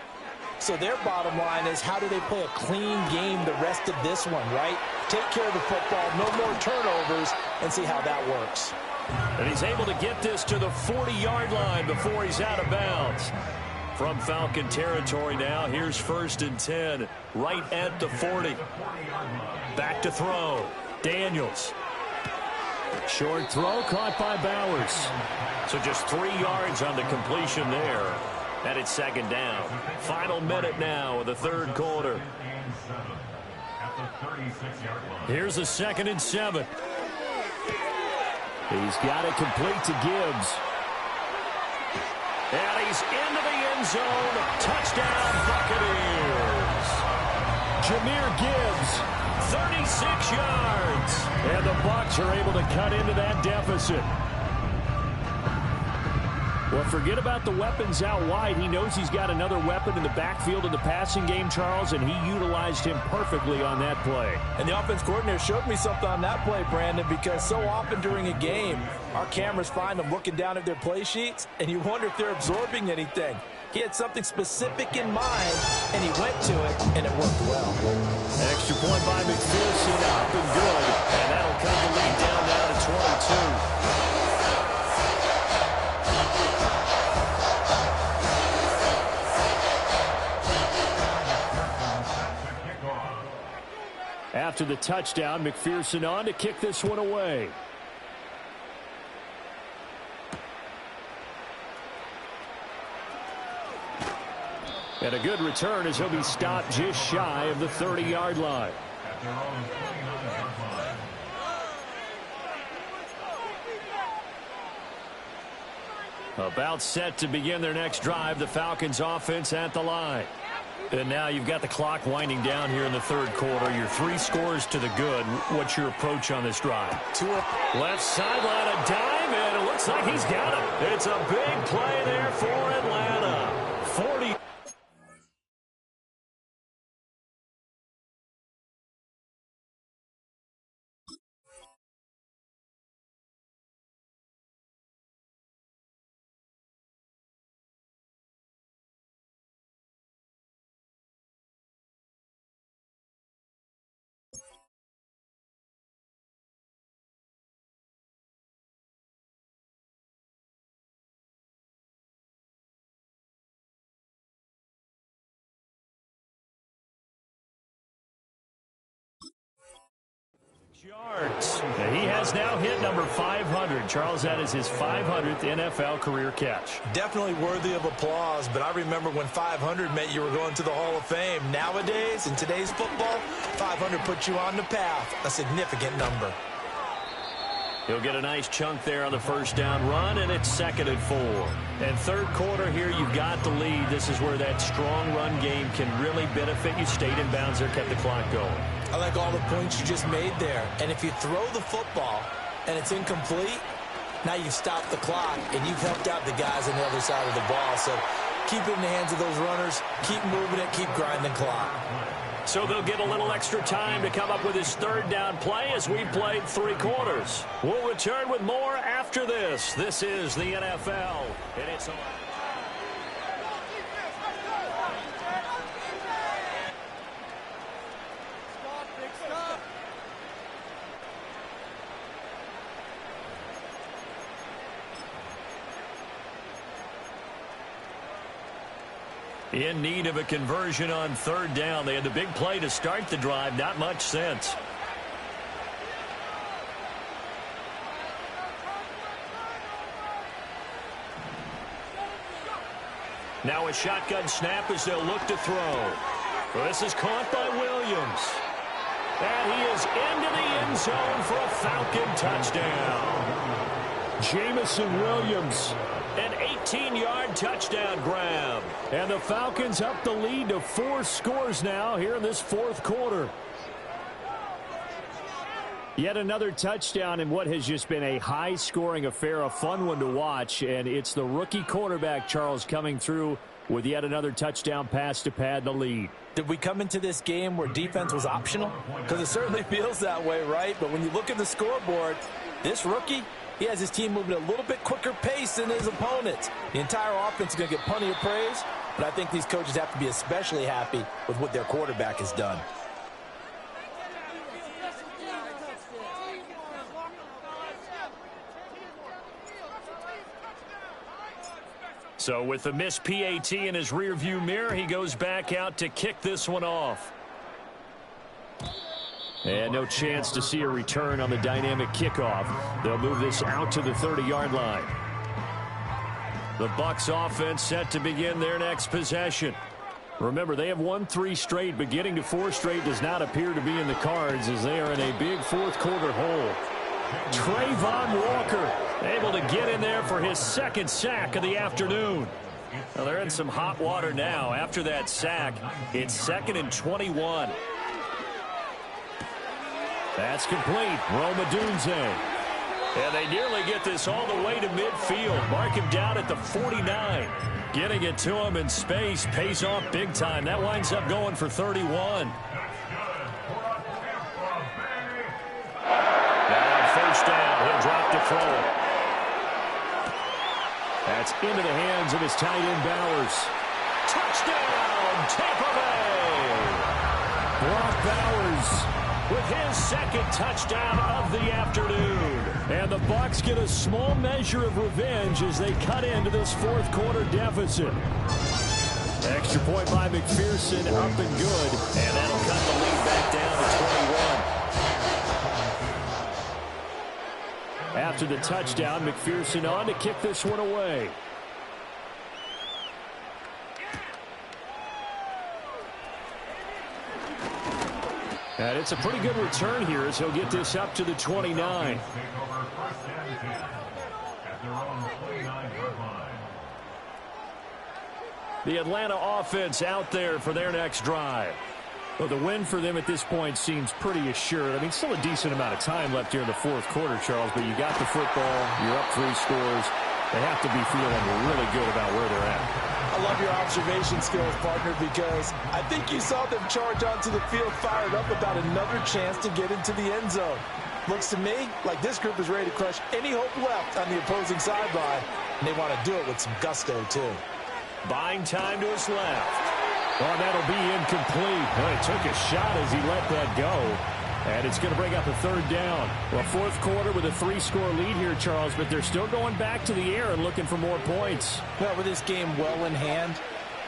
So their bottom line is, how do they play a clean game the rest of this one, right? Take care of the football, no more turnovers, and see how that works. And he's able to get this to the 40-yard line before he's out of bounds. From Falcon territory now, here's 1st and 10, right at the 40. Back to throw. Daniels. Short throw caught by Bowers. So just 3 yards on the completion there. And it's 2nd down. Final minute now of the 3rd quarter. Here's the 2nd and 7. He's got it complete to Gibbs. And he's into the end zone. Touchdown, Buccaneers. Jahmyr Gibbs, 36 yards. And the Bucs are able to cut into that deficit. Well, forget about the weapons out wide. He knows he's got another weapon in the backfield of the passing game, Charles, and he utilized him perfectly on that play. And the offense coordinator showed me something on that play, Brandon, because so often during a game, our cameras find them looking down at their play sheets, and you wonder if they're absorbing anything. He had something specific in mind, and he went to it, and it worked well. An extra point by McPherson, up and good, and that'll cut the lead down now to 22. After the touchdown, McPherson on to kick this one away. And a good return as he'll be stopped just shy of the 30-yard line. About set to begin their next drive, the Falcons offense at the line. And now you've got the clock winding down here in the 3rd quarter. Your 3 scores to the good. What's your approach on this drive? Left sideline, a dime, and it looks like he's got it. It's a big play there for Atlanta. 40. Yards. And he has now hit number 500. Charles, that is his 500th NFL career catch. Definitely worthy of applause, but I remember when 500 meant you were going to the Hall of Fame. Nowadays, in today's football, 500 puts you on the path, a significant number. He'll get a nice chunk there on the 1st down run, and it's 2nd and 4. And 3rd quarter here, you've got the lead. This is where that strong run game can really benefit you. Stayed in bounds there, kept the clock going. I like all the points you just made there. And if you throw the football and it's incomplete, now you've stopped the clock and you've helped out the guys on the other side of the ball. So keep it in the hands of those runners. Keep moving it. Keep grinding clock. So they'll get a little extra time to come up with his 3rd down play as we played 3 quarters. We'll return with more after this. This is the NFL, and it's on. In need of a conversion on 3rd down. They had the big play to start the drive. Not much sense. Now a shotgun snap as they'll look to throw. Well, this is caught by Williams. And he is into the end zone for a Falcon touchdown. Jamison Williams. An 18-yard touchdown grab. And the Falcons up the lead to 4 scores now here in this 4th quarter. Yet another touchdown in what has just been a high-scoring affair, a fun one to watch. And it's the rookie quarterback, Charles, coming through with yet another touchdown pass to pad the lead. Did we come into this game where defense was optional? Because it certainly feels that way, right? But when you look at the scoreboard, this rookie, He has his team moving at a little bit quicker pace than his opponents. The entire offense is going to get plenty of praise, but I think these coaches have to be especially happy with what their quarterback has done. So with the missed PAT in his rearview mirror, he goes back out to kick this one off. And no chance to see a return on the dynamic kickoff. They'll move this out to the 30-yard line. The Bucs offense set to begin their next possession. Remember, they have won 3 straight, but getting to 4 straight does not appear to be in the cards as they are in a big fourth-quarter hole. Trayvon Walker able to get in there for his second sack of the afternoon. Well, they're in some hot water now. After that sack, it's 2nd and 21. That's complete. Rome Odunze. And they nearly get this all the way to midfield. Mark him down at the 49. Getting it to him in space pays off big time. That winds up going for 31. Now on first down, he'll drop to throw it. That's into the hands of his tight end Bowers. Touchdown, Tampa Bay! Brock Bowers with his second touchdown of the afternoon. And the Bucs get a small measure of revenge as they cut into this fourth-quarter deficit. Extra point by McPherson, up and good. And that'll cut the lead back down to 21. After the touchdown, McPherson on to kick this one away. And it's a pretty good return here as he'll get this up to the 29. The Atlanta offense out there for their next drive. Well, the win for them at this point seems pretty assured. I mean, still a decent amount of time left here in the fourth quarter, Charles, but you got the football, you're up 3 scores. They have to be feeling really good about where they're at. I love your observation skills, partner, because I think you saw them charge onto the field fired up about another chance to get into the end zone. Looks to me like this group is ready to crush any hope left on the opposing sideline, and they want to do it with some gusto, too. Buying time to his left. Oh, that'll be incomplete. Well, he took a shot as he let that go. And it's going to bring up a 3rd down. Well, fourth quarter with a 3-score lead here, Charles, but they're still going back to the air and looking for more points. Well, with this game well in hand,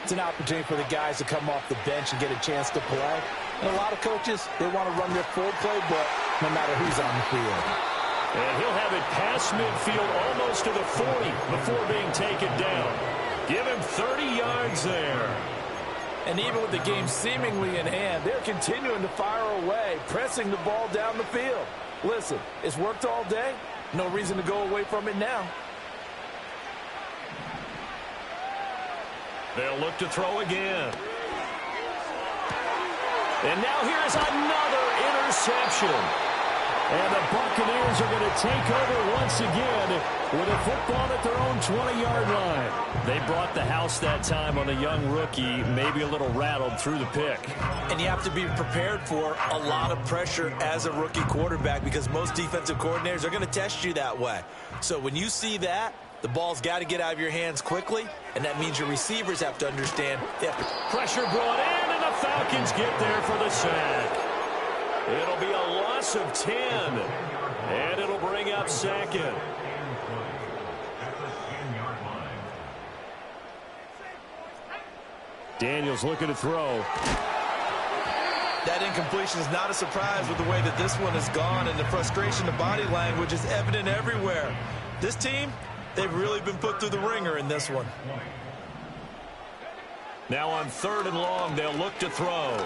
it's an opportunity for the guys to come off the bench and get a chance to play. And a lot of coaches, they want to run their full playbook no matter who's on the field. And he'll have it past midfield almost to the 40 before being taken down. Give him 30 yards there. And even with the game seemingly in hand, they're continuing to fire away, pressing the ball down the field. Listen, it's worked all day. No reason to go away from it now. They'll look to throw again. And now here's another interception. And the Buccaneers are going to take over once again with a football at their own 20-yard line. They brought the house that time on a young rookie, maybe a little rattled through the pick. And you have to be prepared for a lot of pressure as a rookie quarterback because most defensive coordinators are going to test you that way. So when you see that, the ball's got to get out of your hands quickly, and that means your receivers have to understand. Pressure brought in, and the Falcons get there for the sack. It'll be a loss of 10, and it'll bring up 2nd. Daniels looking to throw. That incompletion is not a surprise with the way that this one has gone, and the frustration of body language is evident everywhere. This team, they've really been put through the ringer in this one. Now on 3rd and long, they'll look to throw.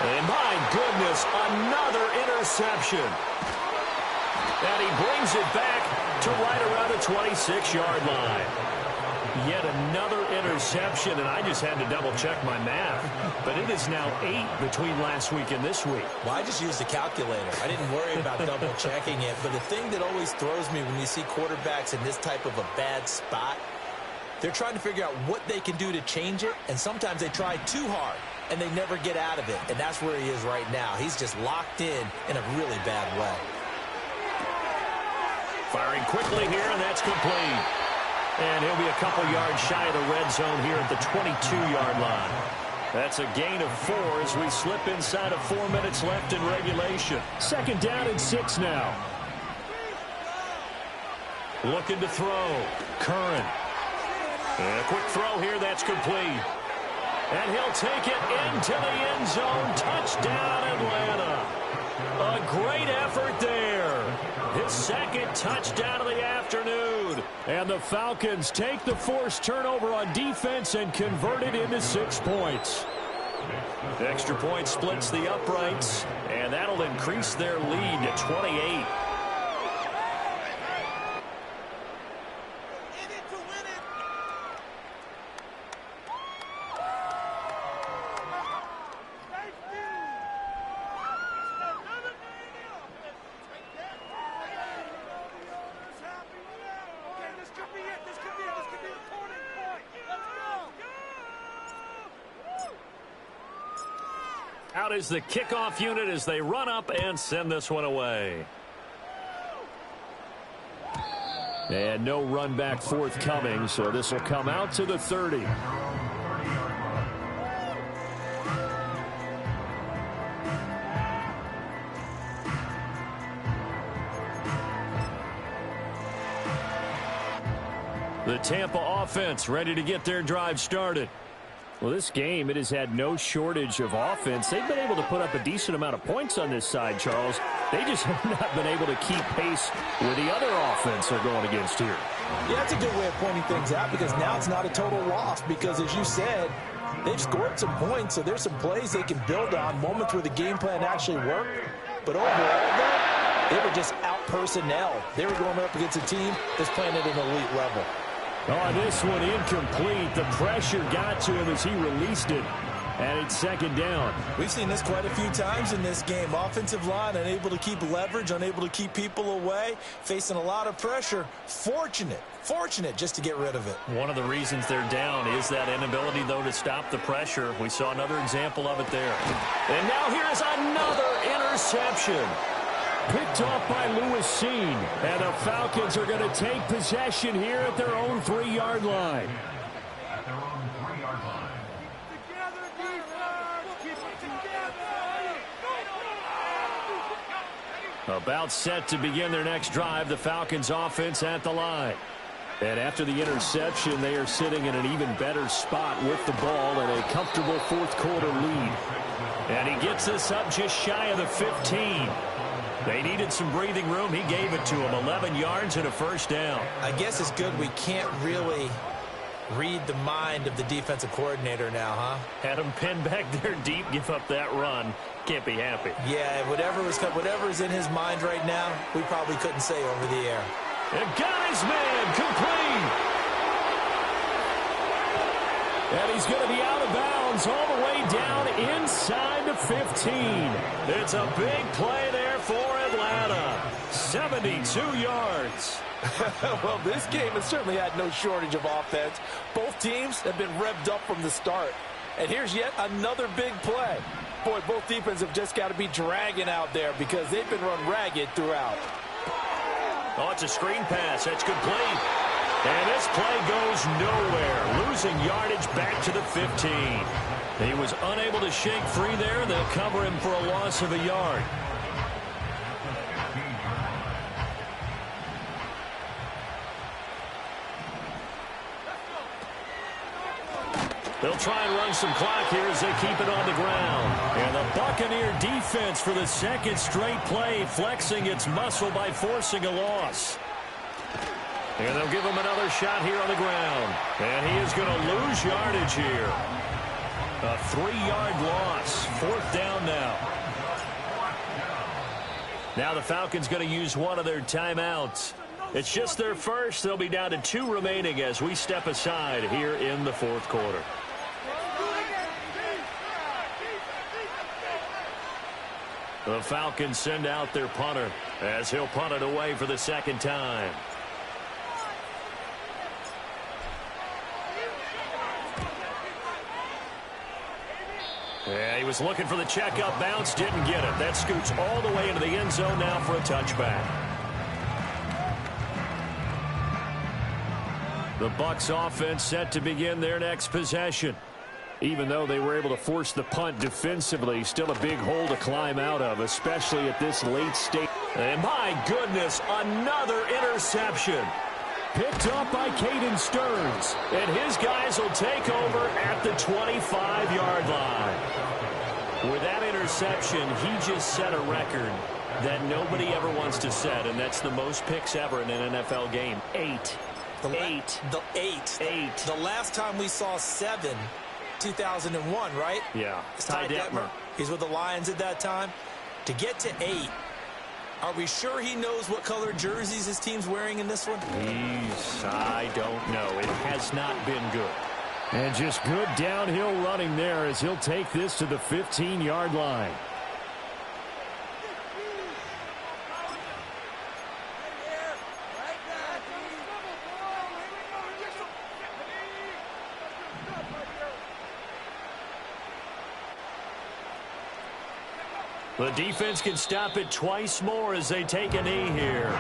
And my goodness, another interception. And he brings it back to right around the 26-yard line. Yet another interception, and I just had to double-check my math. But it is now 8 between last week and this week. Well, I just used the calculator. I didn't worry about double-checking it. But the thing that always throws me when you see quarterbacks in this type of a bad spot, they're trying to figure out what they can do to change it, and sometimes they try too hard, and they never get out of it. And that's where he is right now. He's just locked in a really bad way. Firing quickly here, and that's complete. And he'll be a couple yards shy of the red zone here at the 22-yard line. That's a gain of 4 as we slip inside of 4 minutes left in regulation. 2nd down and 6 now. Looking to throw. Curran. And a quick throw here, that's complete. And he'll take it into the end zone. Touchdown, Atlanta. A great effort there. His 2nd touchdown of the afternoon. And the Falcons take the forced turnover on defense and convert it into 6 points. The extra point splits the uprights, and that'll increase their lead to 28. Out is the kickoff unit as they run up and send this one away. And no run back forthcoming, so this will come out to the 30. The Tampa offense ready to get their drive started. Well, this game, it has had no shortage of offense. They've been able to put up a decent amount of points on this side, Charles. They just have not been able to keep pace with the other offense they're going against here. Yeah, that's a good way of pointing things out because now it's not a total loss because, as you said, they've scored some points, so there's some plays they can build on, moments where the game plan actually worked. But overall, though, they were just out-personnel. They were going up against a team that's playing at an elite level. Oh, this one incomplete. The pressure got to him as he released it. And it's 2nd down. We've seen this quite a few times in this game. Offensive line unable to keep leverage, unable to keep people away, facing a lot of pressure. Fortunate just to get rid of it. One of the reasons they're down is that inability, though, to stop the pressure. We saw another example of it there. And now here's another interception. Picked off by Lewis Seen. And the Falcons are going to take possession here at their own 3-yard line. About set to begin their next drive, the Falcons offense at the line. And after the interception, they are sitting in an even better spot with the ball and a comfortable 4th quarter lead. And he gets this up just shy of the 15. They needed some breathing room. He gave it to them. 11 yards and a 1st down. I guess it's good we can't really read the mind of the defensive coordinator now, huh? Had him pinned back there deep, give up that run. Can't be happy. Yeah, whatever is in his mind right now, we probably couldn't say over the air. And got his man complete. And he's going to be out of bounds all the way down inside the 15. It's a big play there for Atlanta. 72 yards. Well, this game has certainly had no shortage of offense. Both teams have been revved up from the start. And here's yet another big play. Boy, both defenses have just got to be dragging out there because they've been run ragged throughout. Oh, it's a screen pass. That's complete. And this play goes nowhere. Losing yardage back to the 15. He was unable to shake free there. They'll cover him for a loss of a yard. They'll try and run some clock here as they keep it on the ground. And the Buccaneer defense for the 2nd straight play, flexing its muscle by forcing a loss. And they'll give him another shot here on the ground. And he is going to lose yardage here. A 3-yard loss. 4th down now. Now the Falcons going to use one of their timeouts. It's just their first. They'll be down to 2 remaining as we step aside here in the 4th quarter. The Falcons send out their punter as he'll punt it away for the 2nd time. Yeah, he was looking for the checkup bounce, didn't get it. That scoots all the way into the end zone now for a touchback. The Bucs offense set to begin their next possession. Even though they were able to force the punt defensively, still a big hole to climb out of, especially at this late stage. And my goodness, another interception. Picked up by Caden Stearns. And his guys will take over at the 25-yard line. With that interception, he just set a record that nobody ever wants to set, and that's the most picks ever in an NFL game. 8. The last time we saw 7, 2001, right? Yeah. It's Ty Detmer. He's with the Lions at that time. To get to 8, are we sure he knows what color jerseys his team's wearing in this one? I don't know. It has not been good. And just good downhill running there as he'll take this to the 15-yard line. The defense can stop it twice more as they take a knee here.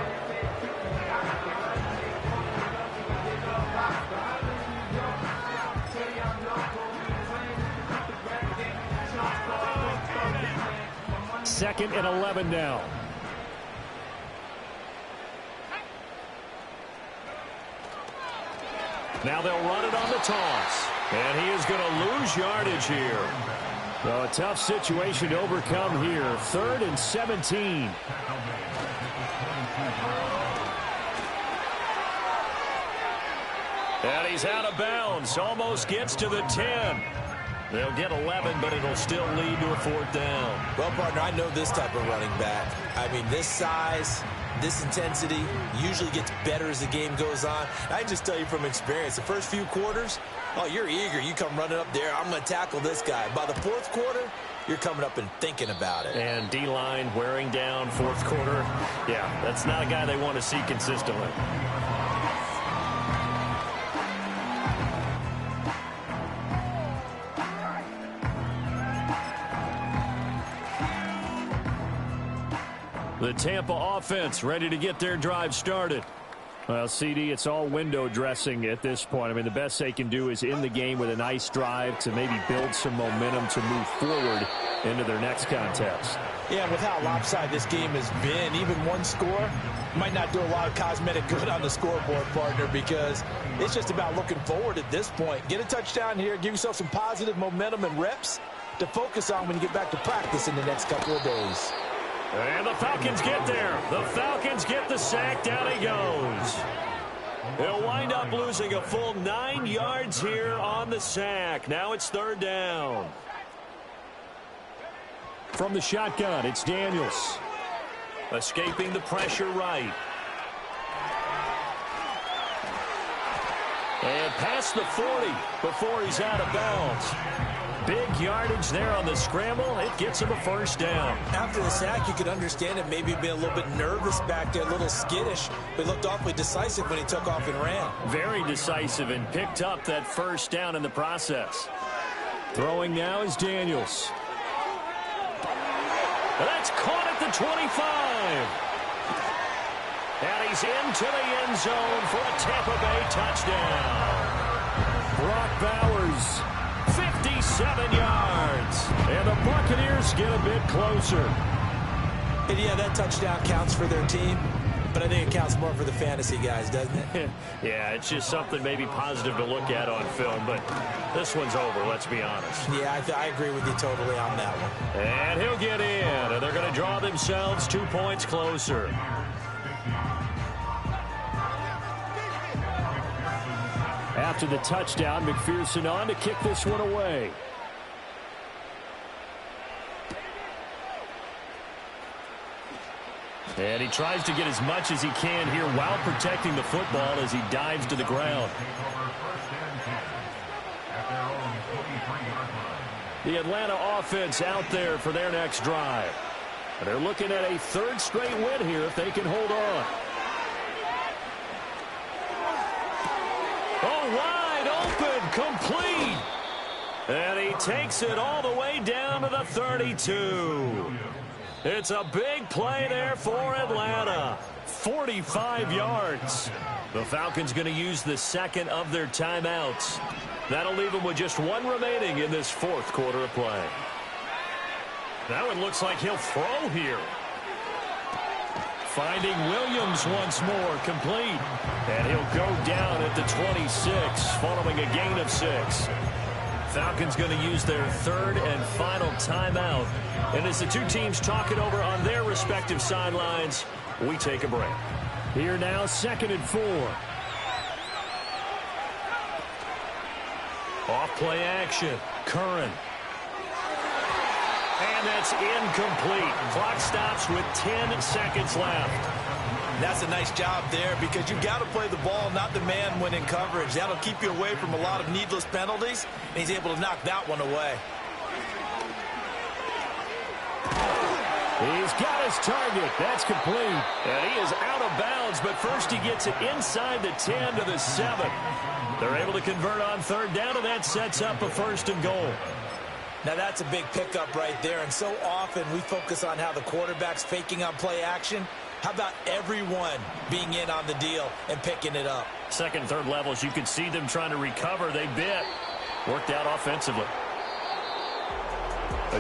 Second and 11 now. Now they'll run it on the toss. And he is going to lose yardage here. Well, a tough situation to overcome here. 3rd and 17. And he's out of bounds. Almost gets to the 10. They'll get 11, but it'll still lead to a 4th down. Well, partner, I know this type of running back. I mean, this size, this intensity usually gets better as the game goes on. I just tell you from experience, the first few quarters, oh, you're eager. You come running up there. I'm going to tackle this guy. By the 4th quarter, you're coming up and thinking about it. And D-line wearing down 4th quarter. Yeah, that's not a guy they want to see consistently. The Tampa offense ready to get their drive started. Well, CD, it's all window dressing at this point. I mean, the best they can do is in the game with a nice drive to maybe build some momentum to move forward into their next contest. Yeah, with how lopsided this game has been, even one score might not do a lot of cosmetic good on the scoreboard, partner, because it's just about looking forward at this point. Get a touchdown here, give yourself some positive momentum and reps to focus on when you get back to practice in the next couple of days. And the Falcons get there. The Falcons get the sack. Down he goes. He'll wind up losing a full 9 yards here on the sack. Now it's 3rd down. From the shotgun, it's Daniels. Escaping the pressure right. And past the 40 before he's out of bounds. Big yardage there on the scramble. It gets him a 1st down. After the sack, you could understand it. Maybe been a little bit nervous back there, a little skittish, but looked awfully decisive when he took off and ran. Very decisive and picked up that 1st down in the process. Throwing now is Daniels. That's caught at the 25. And he's into the end zone for a Tampa Bay touchdown. Brock Bowers. 57 yards. And the Buccaneers get a bit closer. And yeah, that touchdown counts for their team, but I think it counts more for the fantasy guys, doesn't it? Yeah, it's just something maybe positive to look at on film, but this one's over, let's be honest. Yeah, I agree with you totally on that one. And he'll get in, and they're going to draw themselves 2 points closer. After the touchdown, McPherson on to kick this one away. And he tries to get as much as he can here while protecting the football as he dives to the ground. The Atlanta offense out there for their next drive. They're looking at a 3rd straight win here if they can hold on. Oh, wide open, complete. And he takes it all the way down to the 32. It's a big play there for Atlanta. 45 yards. The Falcons going to use the second of their timeouts. That'll leave them with just one remaining in this fourth quarter of play. Now it looks like he'll throw here. Finding Williams once more, complete. And he'll go down at the 26, following a gain of 6. Falcons going to use their third and final timeout. And as the two teams talk it over on their respective sidelines, we take a break. Here now, 2nd and 4. Off-play action. Curran. And that's incomplete. Clock stops with 10 seconds left. That's a nice job there because you've got to play the ball, not the man when in coverage. That'll keep you away from a lot of needless penalties, and he's able to knock that one away. He's got his target. That's complete. And he is out of bounds, but first he gets it inside the 10 to the 7. They're able to convert on third down, and that sets up a 1st and goal. Now that's a big pickup right there, and so often we focus on how the quarterback's faking on play action. How about everyone being in on the deal and picking it up? Second and third levels, you could see them trying to recover. They bit. Worked out offensively.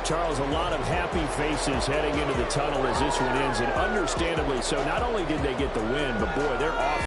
Charles, a lot of happy faces heading into the tunnel as this one ends, and understandably so. Not only did they get the win, but boy, they're off.